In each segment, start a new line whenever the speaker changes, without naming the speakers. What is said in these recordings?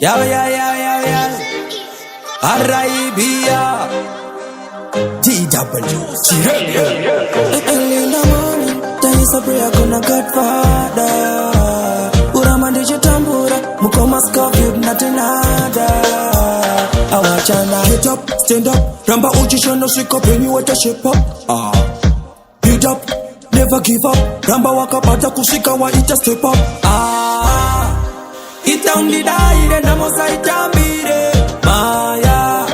Yeah. Arabia. DW.
Early in the morning, there is a prayer gonna Godfather. Uramandije tambura, mukoma scoffed nothing nada. Awachana.
Get up, stand up. Ramba ujishano shika penny what a shape up. Build up, never give up. Ramba wakapata kushika wa ita step up. Itaundidaire namosa itambire. Maya.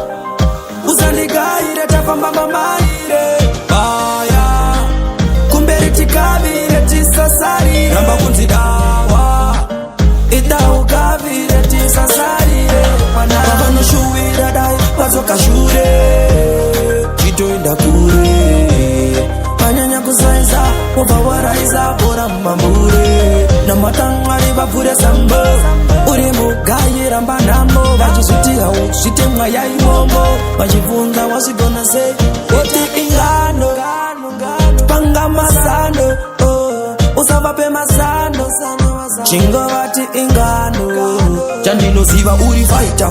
Usaligaire tafamba mamaire. Maya. Kumberi tikabire tisasari. Ramba kunzidawa. Itaukavire tisasari. Pavano shuwira dai. Wazoka shure. Chito inda kure. Panyanya kusaiza. Ubawaraiza bora mamure. Namatangari bapure sambo. Uri mugayi ramba nambo. Vachisuti hau sitemwa ya imombo. Vachivunga wasi gonna say. Oti ingano. Panga masando. Usavape masando. Chingo vati ingano. Chandino siva uri fighter.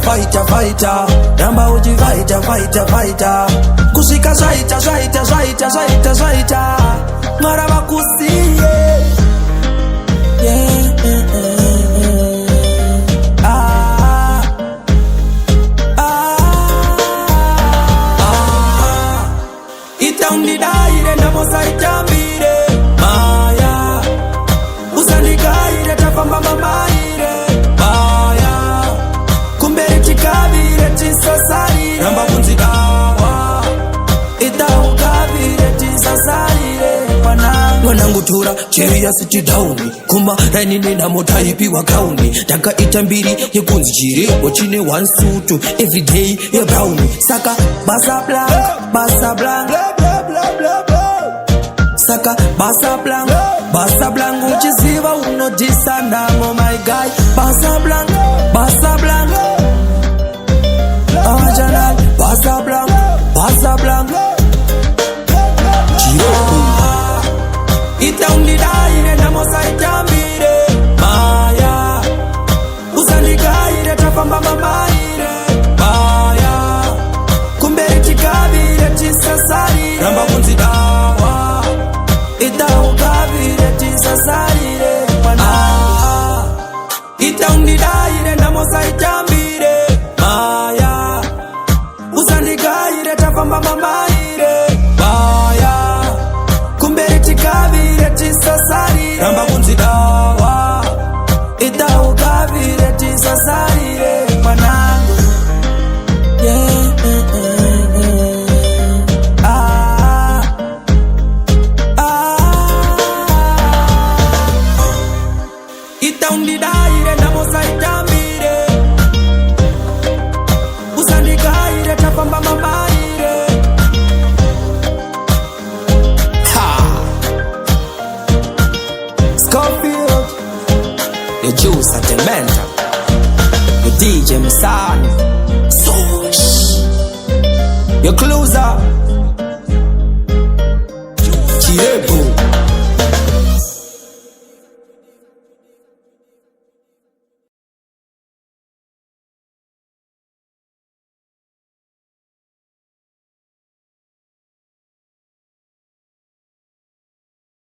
Ramba uji fighter. Kusika shaita. Marava kusiye. Itaundidaire namosa itambire. Maya. Usaligaire tafamba mamaire. Maya. Kumberi tikabire tisasari. Ramba kunzidawa. Itaukabire tisasari. Mwanangu tura, cheria city down. Kuma raini nina motaipi wa kauni. Taka itambiri ye kunzi chirebo chine one suit. Everyday ye brown. Saka basa blanc. Saka basa blanc. Uchiziva unodisa namo my guy. Basa blanc. Awajanal, basa blanc. Itaundidaire namosa itambire. Maya. Usaligaire tafamba mamaire. Maya. Kumberi tikabire tisasari. Ramba kunzidawa. Itaukabire tisasari. Itaundidaire namosa itambire. Maya. Usaligaire tafamba mamaire. Maya. Kumberi tikabire tisasari. Ramba kunzidawa. Itaukavire tisasari. Mwanangu. Itaundidaire namosa itambire. Usaligaire tafamba mamaire. Scorpion, the juice at the mental, the DJ Masani, Sosh, your closer.